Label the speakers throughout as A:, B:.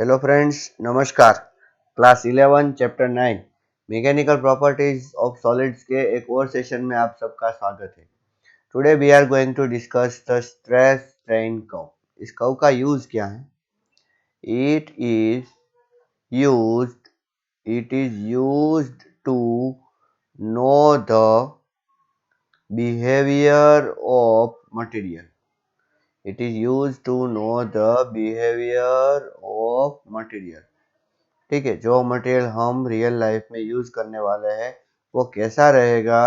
A: Hello friends, नमस्कार। Class 11 chapter 9 mechanical properties of solids के एक और सेशन में आप सबका स्वागत है। Today we are going to discuss the stress strain curve. इस कर्व का यूज क्या है? It is used to know the behaviour of material. It is used to know the behaviour of material. ठीक है, जो मटेरियल हम real life में use करने वाले हैं वो कैसा रहेगा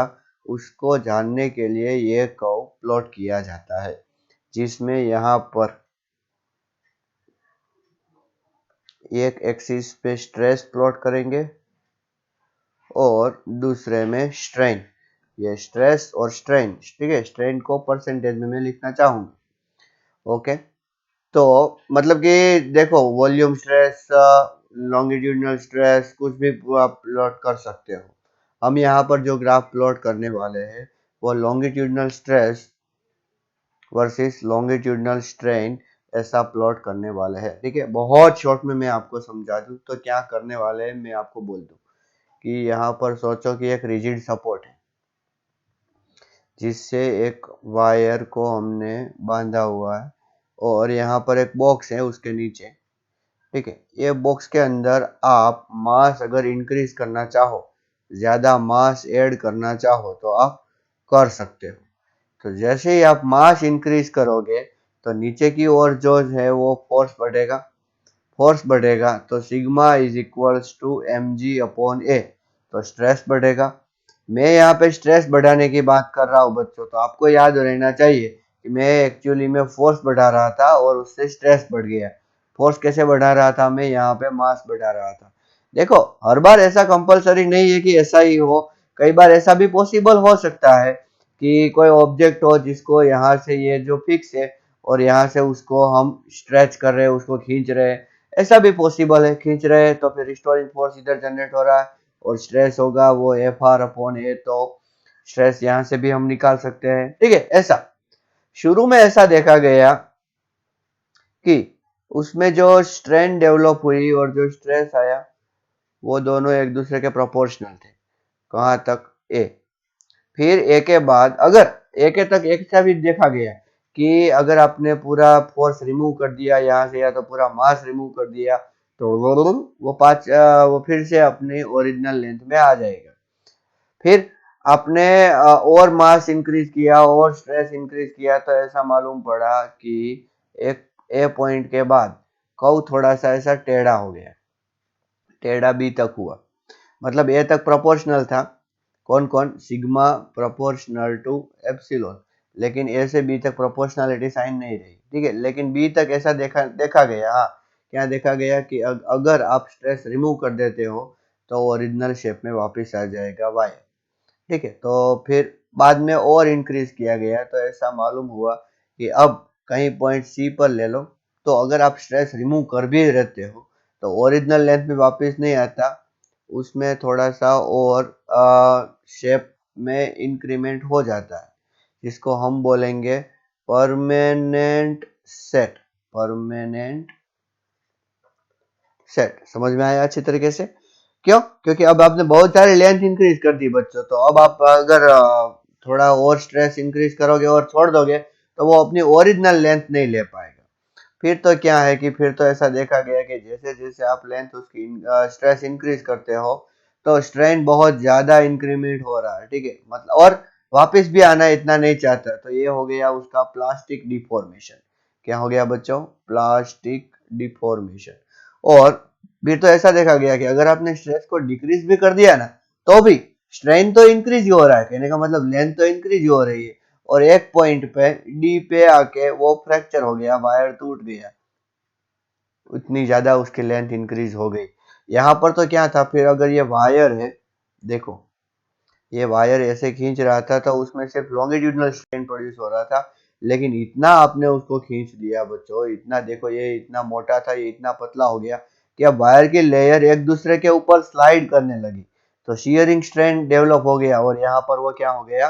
A: उसको जानने के लिए ये कर्व प्लॉट किया जाता है, जिसमें यहाँ पर एक एक्सिस पे स्ट्रेस प्लॉट करेंगे और दूसरे में स्ट्रेन। ये स्ट्रेस और स्ट्रेन, ठीक है, स्ट्रेन को परसेंटेज में मैं लिखना चाहूंगा। ओके, तो मतलब कि देखो, वॉल्यूम स्ट्रेस, लॉन्गिट्यूडिनल स्ट्रेस, कुछ भी आप प्लॉट कर सकते हो। हम यहाँ पर जो ग्राफ प्लॉट करने वाले हैं वो longitudinal stress versus longitudinal strain ऐसा प्लॉट करने वाले हैं। ठीक है, बहुत शॉर्ट में मैं आपको समझा दूं तो क्या करने वाले हैं मैं आपको बोल दूं कि यहाँ पर सोचो कि एक रिजिड सपोर्ट है जिससे एक वायर को हमने बांधा हुआ है और यहाँ पर एक बॉक्स है उसके नीचे। ठीक है, ये बॉक्स के अंदर आप मास अगर इंक्रीज करना चाहो, ज्यादा मास ऐड करना चाहो तो आप कर सकते हो। तो जैसे ही आप मास इंक्रीज करोगे तो नीचे की ओर जो है वो फोर्स बढ़ेगा तो sigma is equals to M G upon A, तो स्ट्रेस बढ़ेगा। मैं यहाँ पे स्ट्रेस बढ़ाने की बात कर रहा हूँ बच्चों, तो आपको याद रहना चाहिए कि मैं एक्चुअली में फोर्स बढ़ा रहा था और उससे स्ट्रेस बढ़ गया। फोर्स कैसे बढ़ा रहा था? मैं यहाँ पे मास बढ़ा रहा था। देखो, हर बार ऐसा कंपलसरी नहीं है कि ऐसा ही हो, कई बार ऐसा भी पॉसिबल हो सकता है कि कोई ऑब्जेक्ट हो जिसको यहाँ से ये जो फिक्स है और यहाँ से उसको हम स्ट्रेच कर रहे हैं, उसको खींच रहे हैं, ऐसा भी पॉसिबल है। खींच रहे हैं तो फिर रिस्टोरिंग फोर्स इधर जनरेट हो रहा है और स्ट्रेस होगा वो एफ आर अपॉन ए, तो स्ट्रेस यहाँ से भी हम निकाल सकते हैं। ठीक है, ऐसा शुरू में ऐसा देखा गया कि उसमें जो स्ट्रेन डेवलप हुई और जो स्ट्रेस आया वो दोनों एक दूसरे के प्रोपोर्शनल थे। कहाँ तक? ए। फिर ए के बाद अगर ए के तक एक सा भी देखा गया कि अगर आपने पूरा फोर्स रिमूव कर दिया यहाँ से या तो पूरा मास रिमूव कर दिया तो वो फिर से अपनी ओरिजिनल लेंथ में आ जाएगा। फिर आपने और मास इंक्रीज किया और स्ट्रेस इंक्रीज किया तो ऐसा मालूम पड़ा कि एक ए पॉइंट के बाद कर्व थोड़ा सा ऐसा टेढ़ा हो गया, टेढ़ा बी तक हुआ। मतलब ए तक प्रोपोर्शनल था, कौन कौन? सिग्मा प्रोपोर्शनल टू एप्सिलॉन, लेकिन ए से बी तक प्रोपोर्शनलिटी साइन नहीं रही। ठीक है, लेकिन बी तक ऐसा देखा गया। हाँ, क्या देखा गया कि अगर आप स्ट्रेस रिमूव कर देते हो तो ओरिजिनल शेप में वापस आ जाएगा वायर। ठीक है, तो फिर बाद में और इंक्रीज किया गया तो ऐसा मालूम हुआ कि अब कहीं पॉइंट सी पर ले लो तो अगर आप स्ट्रेस रिमूव कर भी रहते हो तो ओरिजिनल लेंथ में वापस नहीं आता, उसमें थोड़ा सा और शेप में इंक्रीमेंट हो जाता है, जिसको हम बोलेंगे परमानेंट सेट। परमानेंट सेट समझ में आया अच्छी तरीके से? क्यों? क्योंकि अब आपने बहुत सारी लेंथ इंक्रीज कर दी बच्चों, तो अब आप अगर थोड़ा और स्ट्रेस इंक्रीज करोगे और छोड़ दोगे तो वो अपनी ओरिजिनल लेंथ नहीं ले पाएगा। फिर तो क्या है कि फिर तो ऐसा देखा गया कि जैसे जैसे आप लेंथ उसकी स्ट्रेस इंक्रीज करते हो तो स्ट्रेन बहुत ज्यादा इंक्रीमेंट हो रहा है। ठीक है, मतलब और वापस भी आना इतना नहीं चाहता, तो ये हो गया उसका प्लास्टिक डिफॉर्मेशन। क्या हो गया बच्चों? Plastic deformation. और फिर तो ऐसा देखा गया कि अगर आपने स्ट्रेस को डिक्रीज भी कर दिया ना तो भी स्ट्रेन तो इंक्रीज ही हो रहा है, कहने का मतलब लेंथ तो इंक्रीज ही हो रही है, और एक पॉइंट पे डी पे आके वो फ्रैक्चर हो गया, वायर टूट गया, उतनी ज्यादा उसकी लेंथ इंक्रीज हो गई। यहाँ पर तो क्या था, फिर अगर ये वायर है, देखो ये वायर ऐसे खींच रहा था तो उसमें सिर्फ लॉन्गिट्यूडिनल स्ट्रेन प्रोड्यूस हो रहा था, लेकिन इतना आपने उसको खींच दिया बच्चों, इतना, देखो ये इतना मोटा था, ये इतना पतला हो गया कि अब वायर की लेयर एक दूसरे के ऊपर स्लाइड करने लगी, तो शियरिंग स्ट्रेन डेवलप हो गया और यहाँ पर वो क्या हो गया?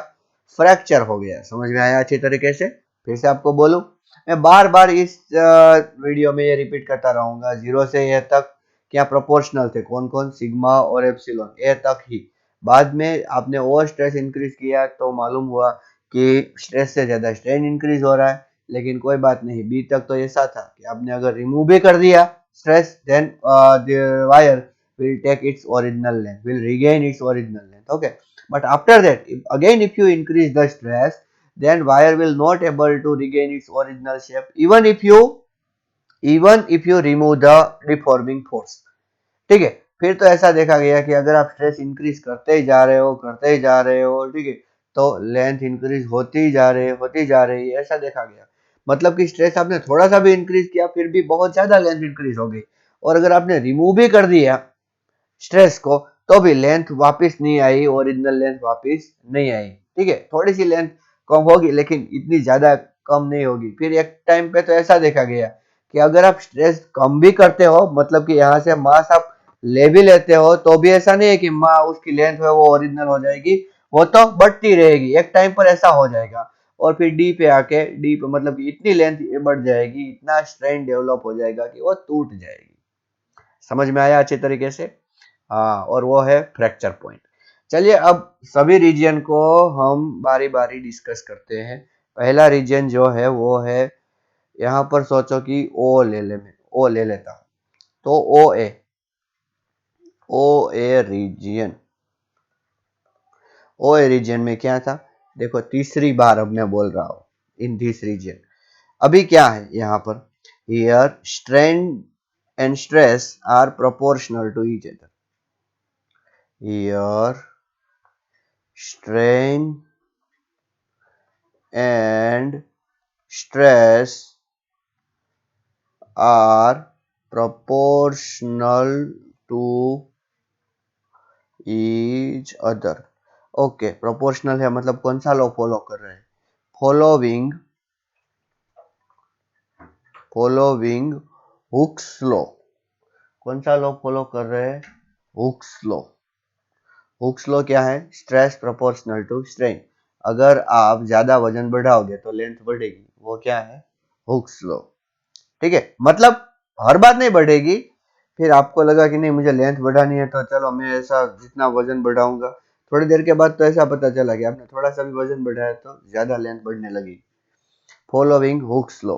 A: फ्रैक्चर हो गया। समझ में आया अच्छी तरीके से? फिर से आपको बोलूं, मैं बार बार इस वीडियो में ये रिपीट करता रहूंगा, 0 से ए तक क्या प्रोपोर्शनल थे, कौन कौन, सिग्मा और एप्सिलॉन, ए तक ही। बाद में आपने और स्ट्रेस इंक्रीज किया तो मालूम हुआ कि स्ट्रेस से ज्यादा स्ट्रेन इंक्रीज हो रहा है, लेकिन कोई बात नहीं, बी तक तो ऐसा था कि आपने अगर रिमूव भी कर दिया stress, then the wire will take its original length, will regain its original length. Okay, but after that, if you increase the stress, then wire will not able to regain its original shape, even if you remove the deforming force. ठीक है, फिर तो ऐसा देखा गया कि अगर आप स्ट्रेस इंक्रीज करते ही जा रहे हो, ठीक है, तो लेंथ इंक्रीज होती जा रही है, ऐसा देखा गया। मतलब कि स्ट्रेस आपने थोड़ा सा भी इंक्रीज किया फिर भी बहुत ज्यादा लेंथ इंक्रीज हो गई, और अगर आपने रिमूव भी कर दिया स्ट्रेस को तो भी लेंथ वापस नहीं आई, ओरिजिनल लेंथ वापस नहीं आई। ठीक है, थोड़ी सी लेंथ कम होगी लेकिन इतनी ज्यादा कम नहीं होगी। फिर एक टाइम पे तो ऐसा देखा गया कि अगर आप स्ट्रेस कम भी करते हो, मतलब कि यहाँ से मास आप ले भी लेते हो, तो भी ऐसा नहीं है कि उसकी लेंथ है वो ओरिजिनल हो जाएगी, वो तो बढ़ती रहेगी। एक टाइम पर ऐसा हो जाएगा और फिर डी पे मतलब इतनी लेंथ बढ़ जाएगी, इतना स्ट्रेन डेवलप हो जाएगा कि वो टूट जाएगी। समझ में आया अच्छी तरीके से? हाँ, और वो है फ्रैक्चर पॉइंट। चलिए अब सभी रीजन को हम बारी बारी डिस्कस करते हैं। पहला रीजन जो है वो है, यहाँ पर सोचो कि ओ ले लेता हूं, तो ओ ए रीजन में क्या था, देखो तीसरी बार अब मैं बोल रहा हूं इन दिस रीजन। अभी क्या है यहाँ पर, here strain and stress are proportional to each other. Here strain and stress are proportional to each other. Okay, proportional है मतलब कौन सा लॉ फॉलो कर रहे हैं, फॉलोविंग हुक्स लॉ। कौन सा लॉ फॉलो कर रहे हैं, हुक्स लॉ। हुक्स लॉ क्या है, स्ट्रेस प्रोपोर्शनल टू स्ट्रेन। अगर आप ज्यादा वजन बढ़ाओगे तो लेंथ बढ़ेगी, वो क्या है, हुक्स लॉ। ठीक है, मतलब हर बार नहीं बढ़ेगी, फिर आपको लगा कि नहीं मुझे लेंथ बढ़ानी है तो चलो मैं ऐसा जितना वजन बढ़ाऊंगा, थोड़ी देर के बाद तो ऐसा पता चला कि आपने थोड़ा सा भी वजन बढ़ाया तो ज्यादा लेंथ बढ़ने लगी। Following Hooke's law.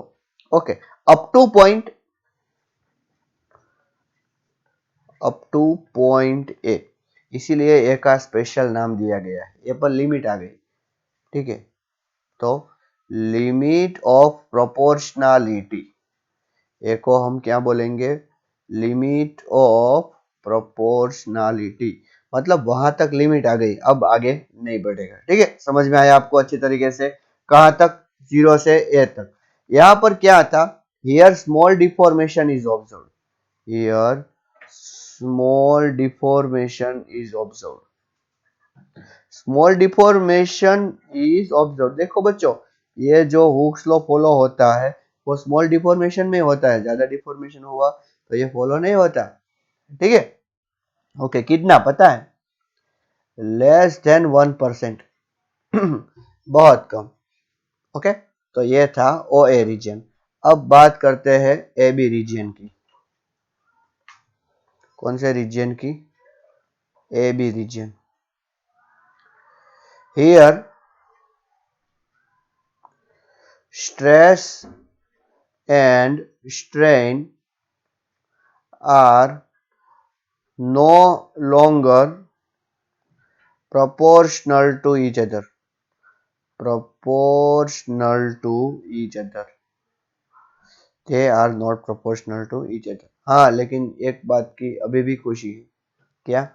A: Okay, up two point A, इसीलिए ए का स्पेशल नाम दिया गया है, ए पर लिमिट आ गई। ठीक है, तो लिमिट ऑफ प्रोपोर्शनैलिटी, ए को हम क्या बोलेंगे, लिमिट ऑफ प्रोपोर्शनैलिटी, मतलब वहां तक लिमिट आ गई, अब आगे नहीं बढ़ेगा। ठीक है, समझ में आया आपको अच्छी तरीके से, कहां तक, 0 से ए तक। यहां पर क्या था, here small deformation is observe, here small deformation is observe, small deformation is observe. देखो बच्चों, ये जो हुक्स लॉ फॉलो होता है वो स्मॉल डिफॉर्मेशन में होता है, ज्यादा डिफॉर्मेशन हुआ तो ये फॉलो नहीं होता। ठीक है, ओके, कितना पता है, लेस देन 1%, बहुत कम। ओके, तो ये था ओ ए रीजन। अब बात करते हैं ए बी रीजन की। कौन से रीजन की, A B region. Here stress and strain are no longer proportional to each other, proportional to each other, they are not proportional to each other। हाँ, लेकिन एक बात की अभी भी खुशी है, क्या,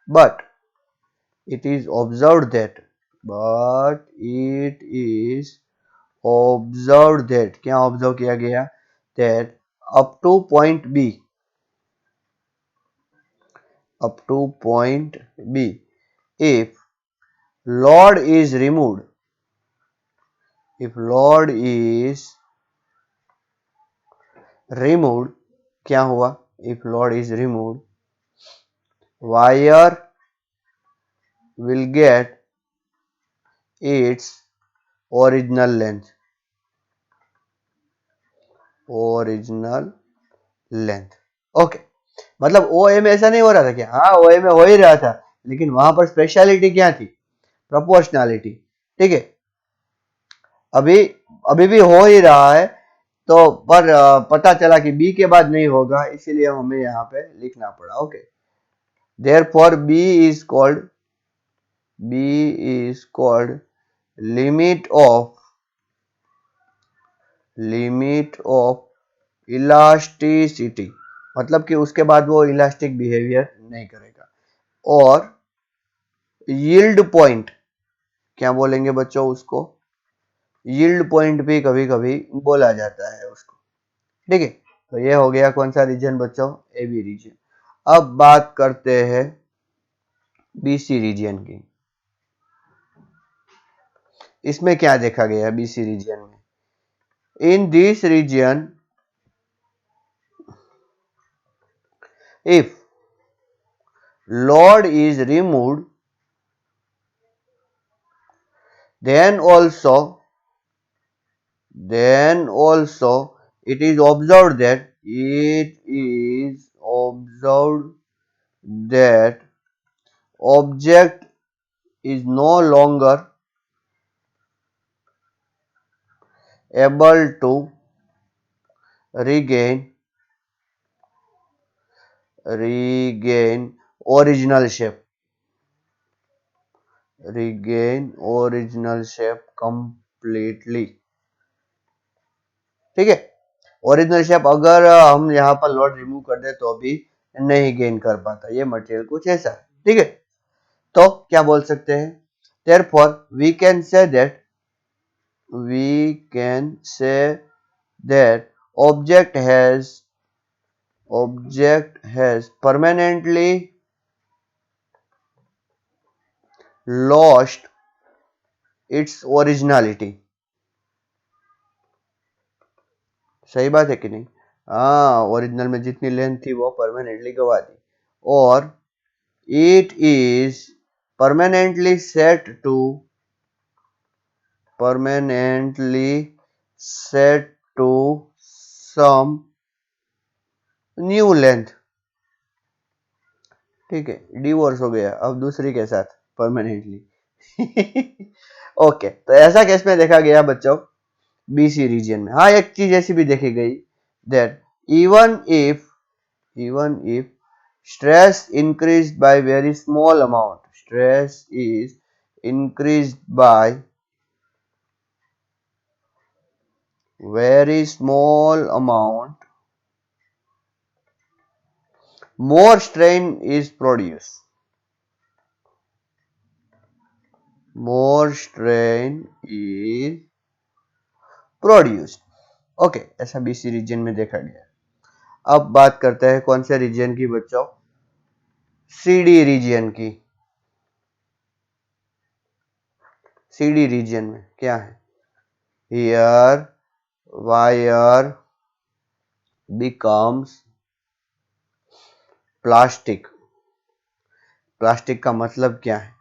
A: but it is observed that, but it is observed that, क्या ऑब्जर्व किया गया, that up to point B, up to point B, if load is removed, if load is removed, क्या हुआ, if load is removed, wire will get its original length, original length. Okay, मतलब OA में ऐसा नहीं हो रहा था क्या? हाँ, OA में हो ही रहा था, लेकिन वहां पर स्पेशलिटी क्या थी? प्रोपोर्शनैलिटी। ठीक है, अभी अभी भी हो ही रहा है, तो पर पता चला कि बी के बाद नहीं होगा, इसीलिए हमें यहाँ पे लिखना पड़ा। Okay, therefore B is called limit of elasticity, मतलब कि उसके बाद वो इलास्टिक बिहेवियर नहीं करेगा। और यील्ड पॉइंट, क्या बोलेंगे बच्चों उसको? यील्ड पॉइंट भी कभी कभी बोला जाता है उसको। ठीक है, तो ये हो गया कौन सा रीजन बच्चों? AB region. अब बात करते हैं BC रीजन की। इसमें क्या देखा गया BC रीजन में? In this region, if load is removed, then also it is observed that object is no longer able to regain original shape completely। ठीक है, ओरिजिनल शेप अगर हम यहाँ पर लोड रिमूव कर दे तो भी नहीं गेन कर पाता, ये मटेरियल कुछ ऐसा है। ठीक है, तो क्या बोल सकते हैं? therefore we can say that object has permanently lost its originality। सही बात है कि नहीं? हाँ, ओरिजिनल में जितनी लेंथ थी वो परमानेंटली गवा दी। और it is permanently set to some new length. ठीक है, डिवोर्स हो गया अब दूसरी के साथ परमानेंटली। ओके, तो ऐसा केस में देखा गया बच्चों BC रीजन में। हाँ, एक चीज ऐसी भी देखी गई, that even if stress increased by very small amount, stress is increased by very small amount, more strain is produced। Okay, ऐसा BC रीजन में देखा गया। अब बात करते हैं कौन से रीजन की बच्चों? CD रीजन की। CD रीजन में क्या है? Here wire becomes plastic. Plastic का मतलब क्या है?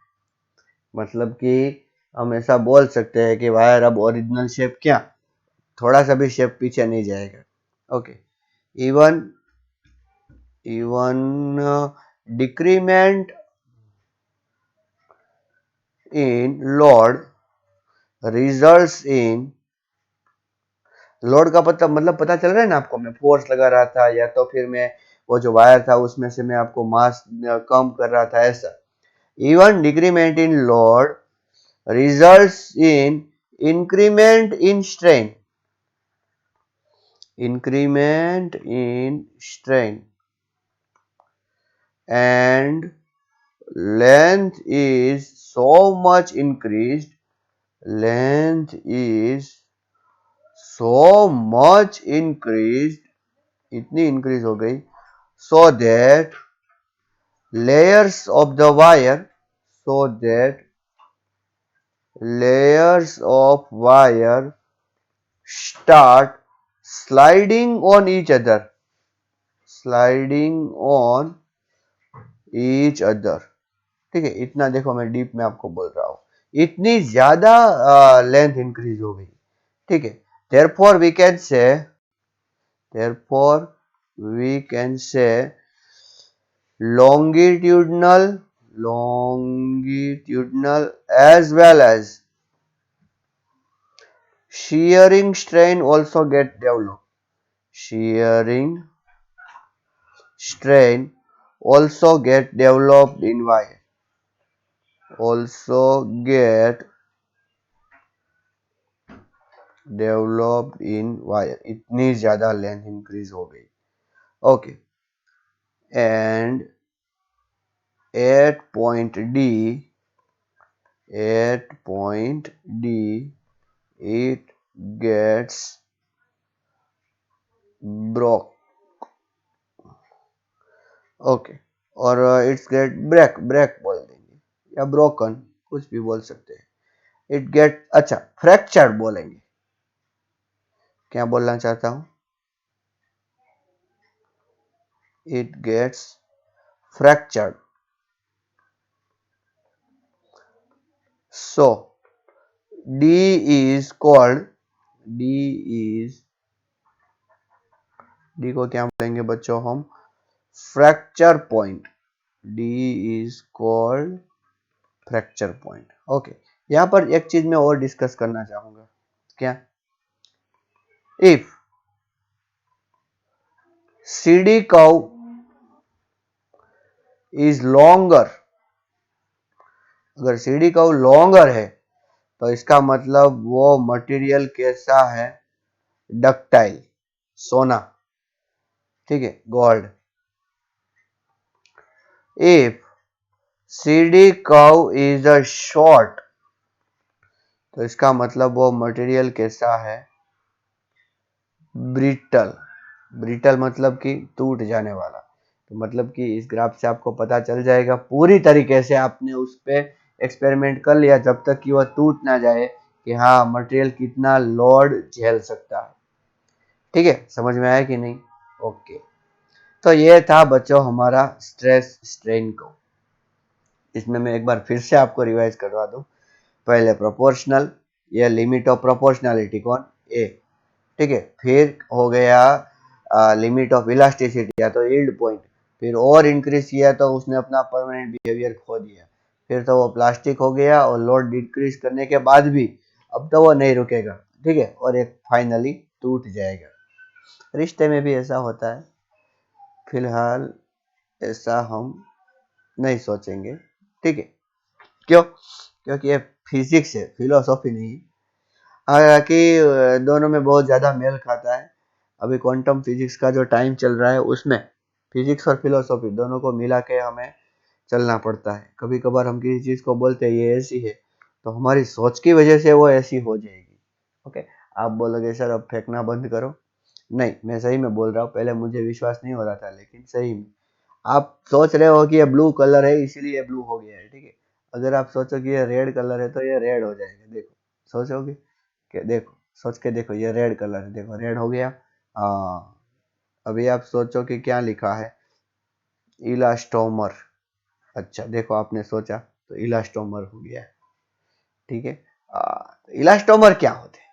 A: मतलब कि हम ऐसा बोल सकते हैं कि वायर अब ओरिजिनल शेप क्या, थोड़ा सा भी शेप पीछे नहीं जाएगा। Okay, even decrement in load results in, load का पता मतलब पता चल रहा है ना आपको? मैं फोर्स लगा रहा था या तो फिर मैं वो जो वायर था उसमें से मैं आपको मास कम कर रहा था, ऐसा। Even decrement in load results in increment in strain, and length is so much increased, इतनी इंक्रीज हो गई, so that layers of the wire start sliding on each other, ठीक है, इतना देखो मैं डीप में आपको बोल रहा हूं, इतनी ज्यादा लेंथ इंक्रीज हो गई। ठीक है, therefore we can say Therefore, we can say longitudinal, as well as shearing strain also get developed. Shearing strain also get developed in wire. Also get developed in wire. इतनी ज्यादा length increase हो गई. Okay. And at point D, it gets broke. Okay. और it's get break बोल देंगे या broken, कुछ भी बोल सकते हैं. इट गेट, अच्छा, फ्रैक्चर्ड बोलेंगे. क्या बोलना चाहता हूं? It gets fractured. So D is called, D को क्या बोलेंगे बच्चों हम? Fracture point. D is called fracture point. Okay. यहां पर एक चीज मैं और डिस्कस करना चाहूंगा. क्या? If CD curve is longer, अगर CD कर्व लॉन्गर है तो इसका मतलब वो मटेरियल कैसा है? डक्टाइल, सोना. ठीक है, gold. If CD curve is a short, तो इसका मतलब वो मटेरियल कैसा है? ब्रिटल. ब्रिटल मतलब कि टूट जाने वाला. तो मतलब कि इस ग्राफ से आपको पता चल जाएगा, पूरी तरीके से आपने उस पे एक्सपेरिमेंट कर लिया जब तक कि वह टूट ना जाए, कि हाँ मटेरियल कितना लोड झेल सकता है. ठीक है, समझ में आया कि नहीं? ओके. तो ये था बच्चों हमारा स्ट्रेस स्ट्रेन को. इसमें मैं एक बार फिर से आपको रिवाइज करवा दूं. पहले प्रोपोर्शनल, ये लिमिट ऑफ प्रोपोर्शनलिटी कौन? ए. ठीक है. फिर हो गया लिमिट ऑफ इलास्टिसिटी या तो यील्ड पॉइंट. फिर और इंक्रीज किया तो उसने अपना परमानेंट बिहेवियर खो दिया. फिर तो वो प्लास्टिक हो गया और लोड डिक्रीज करने के बाद भी अब तो वो नहीं रुकेगा. ठीक है. और एक फाइनली टूट जाएगा. रिश्ते में भी ऐसा होता है. फिलहाल ऐसा हम नहीं सोचेंगे. ठीक है. क्यों? क्योंकि ये फिजिक्स है, फिलोसॉफी नहीं. हालांकि दोनों में बहुत ज्यादा मेल खाता है. अभी क्वांटम फिजिक्स का जो टाइम चल रहा है उसमें फिजिक्स और फिलोसॉफी दोनों को मिला के हमें चलना पड़ता है. कभी कभार हम किसी चीज को बोलते हैं ये ऐसी है, तो हमारी सोच की वजह से वो ऐसी हो जाएगी. ओके. आप बोलोगे सर अब फेंकना बंद करो. नहीं, मैं सही में बोल रहा हूँ. पहले मुझे विश्वास नहीं हो रहा था, लेकिन सही में आप सोच रहे हो कि ये ब्लू कलर है इसलिए ब्लू हो गया है. ठीक है. अगर आप सोचो कि ये रेड कलर है तो ये रेड हो जाएगा. देखो, सोचोगे कि देखो, सोच के देखो, ये रेड कलर है, देखो रेड हो गया. हाँ. अभी आप सोचो कि क्या लिखा है? इलास्टोमर. अच्छा, देखो आपने सोचा तो इलास्टोमर हो गया. ठीक है. इलास्टोमर क्या होते हैं?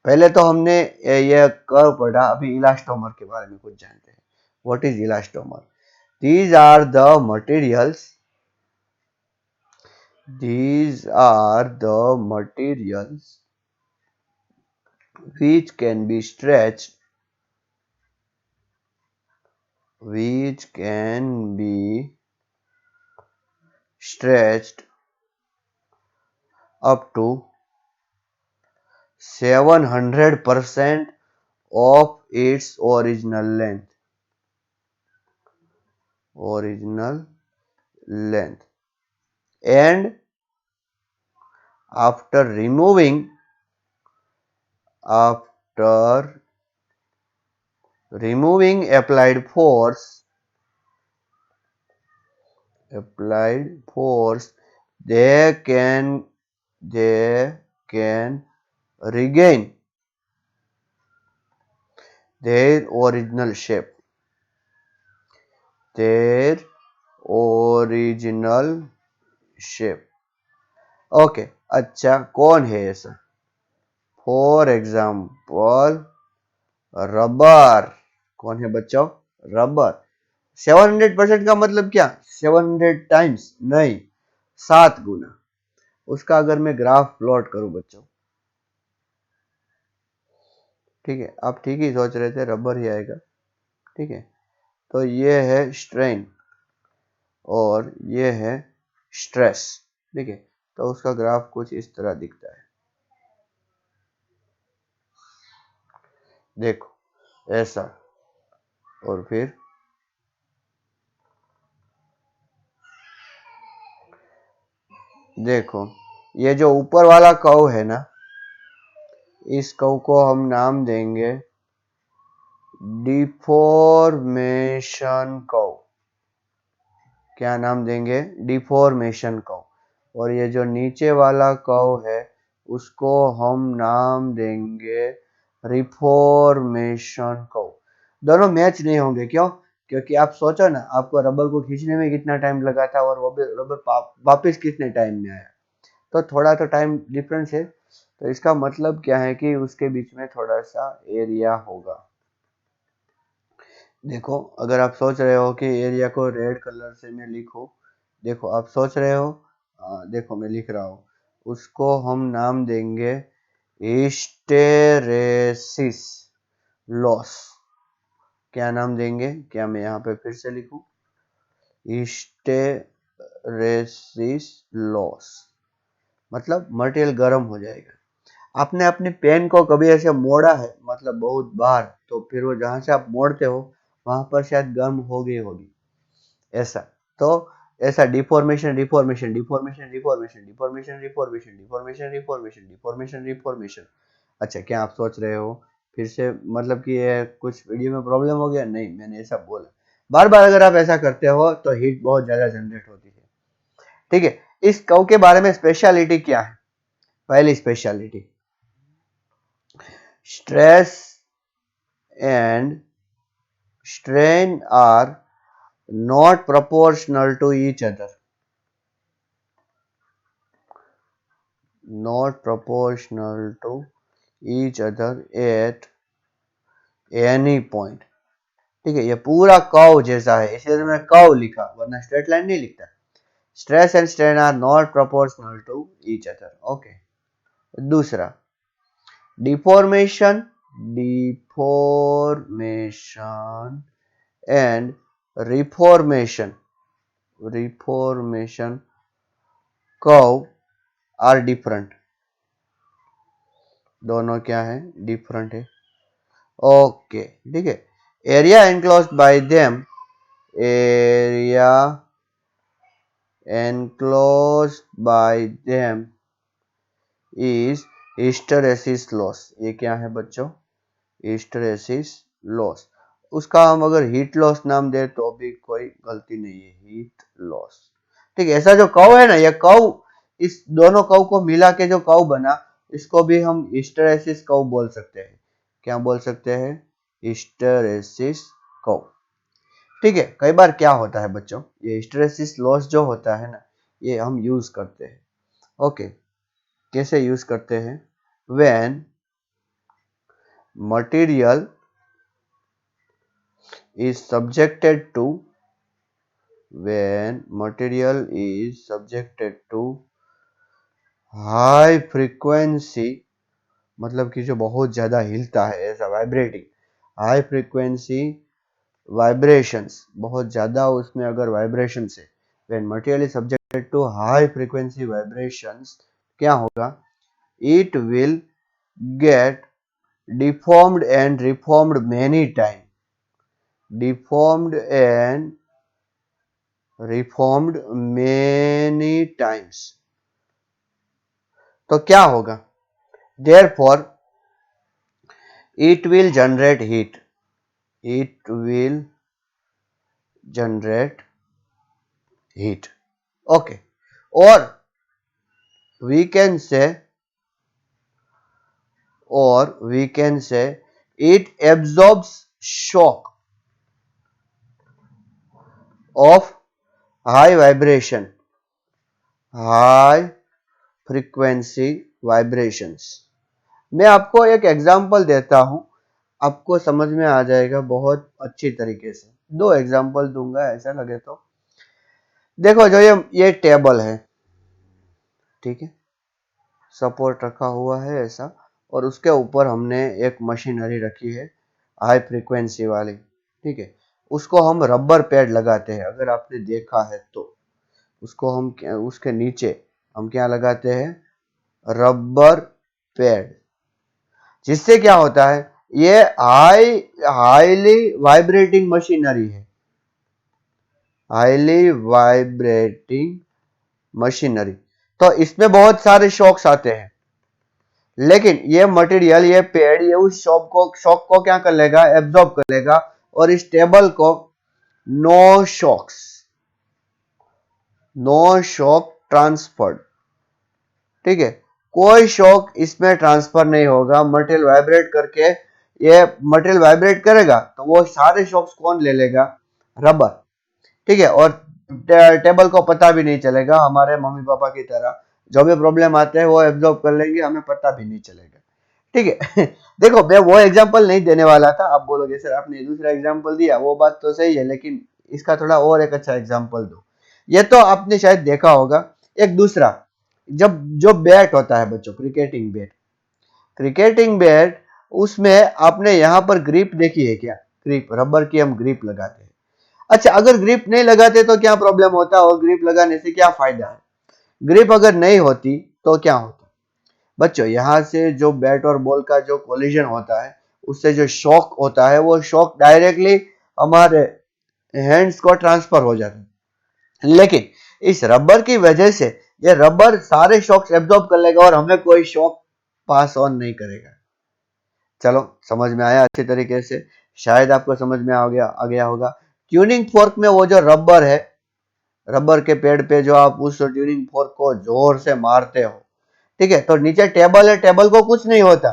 A: पहले तो हमने ये कर्व पढ़ा, अभी इलास्टोमर के बारे में कुछ जानते हैं. What is elastomer? These are the materials. These are the materials which can be stretched, which can be stretched up to 700% of its original length. Original length. And after removing applied force, they can regain their original shape. Their original shape. Okay. अच्छा, कौन है ऐसा? For example rubber. कौन है बच्चों? Rubber. 700% का मतलब क्या? 700 टाइम्स नहीं, 7 गुना। उसका अगर मैं ग्राफ प्लॉट करूं बच्चों, ठीक है, आप ठीक ही सोच रहे थे, रबर ही आएगा, ठीक है। तो ये है स्ट्रेन और ये है स्ट्रेस, ठीक है। तो उसका ग्राफ कुछ इस तरह दिखता है, देखो ऐसा। और फिर देखो, ये जो ऊपर वाला कर्व है ना, इस कर्व को हम नाम देंगे डिफॉर्मेशन कर्व। क्या नाम देंगे? Deformation curve. और ये जो नीचे वाला कर्व है उसको हम नाम देंगे रिफॉर्मेशन कर्व। दोनों मैच नहीं होंगे, क्यों? क्योंकि आप सोचो ना, आपको रबर को खींचने में कितना टाइम लगा था और वो भी रबर वापिस कितने टाइम में आया, तो थोड़ा तो टाइम डिफरेंस है। तो इसका मतलब क्या है कि उसके बीच में थोड़ा सा एरिया होगा। देखो, अगर आप सोच रहे हो कि एरिया को रेड कलर से मैं लिखूं, देखो आप सोच रहे हो, देखो मैं लिख रहा हूं, उसको हम नाम देंगे हिस्टेरेसिस लॉस। क्या नाम देंगे? क्या मैं यहाँ पे फिर से लिखूं? हिस्टेरेसिस लॉस, मतलब मटेरियल गर्म हो जाएगा। आपने अपने पेन को कभी ऐसे मोड़ा है, मतलब बहुत बार, तो फिर वो जहां से आप मोड़ते हो वहां पर शायद गर्म हो गई होगी, ऐसा। तो ऐसा deformation deformation deformation deformation deformation deformation deformation deformation deformation deformation. अच्छा, क्या आप सोच रहे हो फिर से, मतलब कि ये कुछ वीडियो में प्रॉब्लम हो गया? नहीं, मैंने ऐसा बोला। बार बार अगर आप ऐसा करते हो तो हीट बहुत ज्यादा जनरेट होती है, ठीक है। इस कर्व के बारे में स्पेशलिटी क्या है? पहली speciality, stress and strain are not proportional to each other, not proportional to each other at any point, ठीक है। ये पूरा कर्व जैसा है, इसलिए मैंने कर्व लिखा, वरना स्ट्रेट लाइन नहीं लिखता। Stress and strain are not proportional to each other, okay. दूसरा, deformation deformation and reformation reformation curve are different. दोनों क्या है? डिफरेंट है, ओके, ठीक है। Area enclosed by them, area enclosed by them is hysteresis loss. ये क्या है बच्चों? Hysteresis loss. उसका हम अगर हीट लॉस नाम दे तो भी कोई गलती नहीं है, हीट लॉस, ठीक है। ऐसा जो कर्व है ना, ये कर्व, इस दोनों कर्व को मिला के जो कर्व बना, इसको भी हम हिस्टेरेसिस कर्व बोल सकते हैं। क्या बोल सकते हैं? हिस्टेरेसिस कर्व, ठीक है। कई बार क्या होता है बच्चों, ये हिस्टेरेसिस लॉस जो होता है ना, ये हम यूज करते हैं, ओके। कैसे यूज करते हैं? When material is subjected to when material is subjected to high frequency, मतलब कि जो बहुत ज्यादा हिलता है, ऐसा वाइब्रेटिंग, हाई फ्रीक्वेंसी वाइब्रेशंस, बहुत ज्यादा उसमें अगर वाइब्रेशन है, when material is subjected to high frequency vibrations, क्या होगा? It will get deformed and reformed many times, deformed and reformed many times। तो क्या होगा? therefore it will generate heat, it will generate heat, okay। or we can say, it absorbs shock of high vibration, high frequency vibrations। मैं आपको एक example देता हूं। आपको समझ में आ जाएगा बहुत अच्छी तरीके से। दो एग्जांपल दूंगा ऐसा लगे तो। देखो जो ये टेबल है, ठीक है, सपोर्ट रखा हुआ है ऐसा, और उसके ऊपर हमने एक मशीनरी रखी है हाई फ्रीक्वेंसी वाली, ठीक है। उसको हम रबर पैड लगाते हैं, अगर आपने देखा है तो। उसको हम उसके नीचे हम क्या लगाते हैं, रबर पैड, जिससे क्या होता है, ये हाईली वाइब्रेटिंग मशीनरी है, हाईली वाइब्रेटिंग मशीनरी। तो इसमें बहुत सारे शॉक्स आते हैं, लेकिन ये मटेरियल, ये पेड़, ये उस शॉक को क्या कर लेगा, एब्जॉर्ब कर लेगा, और इस टेबल को no shocks, no shock transferred, ठीक है, कोई शॉक इसमें ट्रांसफर नहीं होगा। मटेरियल वाइब्रेट करके, ये मटेरियल वाइब्रेट करेगा तो वो सारे शॉक्स कौन ले लेगा, रबर, ठीक है। और टेबल को पता भी नहीं चलेगा, हमारे मम्मी पापा की तरह जो भी प्रॉब्लम आते हैं वो एब्जॉर्ब कर लेंगे, हमें पता भी नहीं चलेगा, ठीक है। देखो मैं वो एग्जांपल नहीं देने वाला था, आप बोलोगे सर आपने दूसरा एग्जांपल दिया, वो बात तो सही है, लेकिन इसका थोड़ा और एक अच्छा एग्जांपल दो। ये तो आपने शायद देखा होगा, एक दूसरा, जब जो बैट होता है बच्चों, क्रिकेटिंग बैट, क्रिकेटिंग बैट, उसमें आपने यहाँ पर ग्रिप देखी है क्या, ग्रिप, रबर की हम ग्रिप लगाते हैं। अच्छा, अगर ग्रिप नहीं लगाते तो क्या प्रॉब्लम होता, और ग्रिप लगाने से क्या फायदा है, ग्रिप अगर नहीं होती तो क्या होता बच्चों, यहां से जो बैट और बॉल का जो कोलिजन होता है, उससे जो शॉक होता है, वो शॉक डायरेक्टली हमारे हैंड्स को ट्रांसफर हो जाता है। लेकिन इस रबर की वजह से ये रबर सारे शॉक्स एब्जॉर्ब कर लेगा और हमें कोई शॉक पास ऑन नहीं करेगा। चलो समझ में आया अच्छे तरीके से, शायद आपको समझ में आ गया होगा। ट्यूनिंग फोर्क में वो जो रबर है, रबर के पेड़ पे जो आप उस ट्यूनिंग फोर्क को जोर से मारते हो, ठीक है, तो नीचे टेबल है, टेबल को कुछ नहीं होता।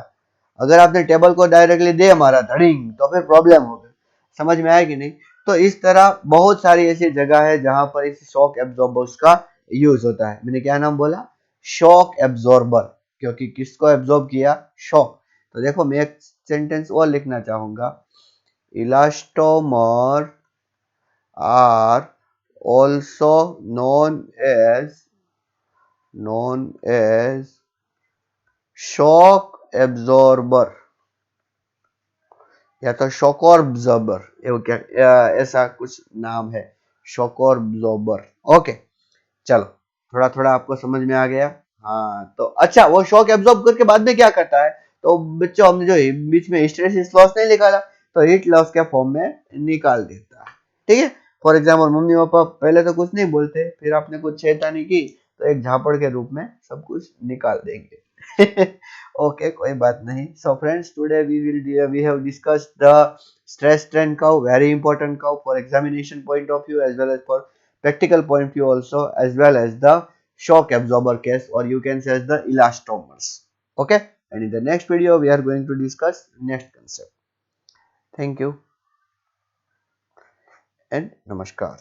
A: अगर आपने टेबल को डायरेक्टली दे मारा धड़िंग, तो फिर प्रॉब्लम होगी। समझ में आया कि नहीं। तो इस तरह बहुत सारी ऐसी जगह है जहां पर इस शॉक एब्जॉर्बर्स का यूज होता है। मैंने क्या नाम बोला, शॉक एब्जॉर्बर, क्योंकि किसको एब्जॉर्ब किया, शॉक। तो देखो मैं एक सेंटेंस और लिखना चाहूंगा, elastomer are also known as shock absorber या तो शॉक ऑब्जॉर्बर, ऐसा कुछ नाम है, शॉक ऑब्जॉर्बर। ओके, चलो थोड़ा थोड़ा आपको समझ में आ गया। हाँ तो अच्छा, वो शॉक एब्जॉर्ब करके बाद में क्या करता है, तो बच्चों हमने जो बीच में हिस्टैरिसीस लॉस नहीं निकाला, तो हीट लॉस के फॉर्म में निकाल देता है, ठीक है। फॉर एग्जाम्पल मम्मी पापा पहले तो कुछ नहीं बोलते, फिर आपने कुछ शैतानी की तो एक झापड़ के रूप में सब कुछ निकाल देंगे। ओके, कोई बात नहीं। So friends, today we have discussed the stress strain curve, very important curve for examination point of view as well as for practical point of view also, as well as the shock absorber case, or you can say as the elastomers. Okay, and in the next video we are going to discuss next concept. Thank you and namaskar.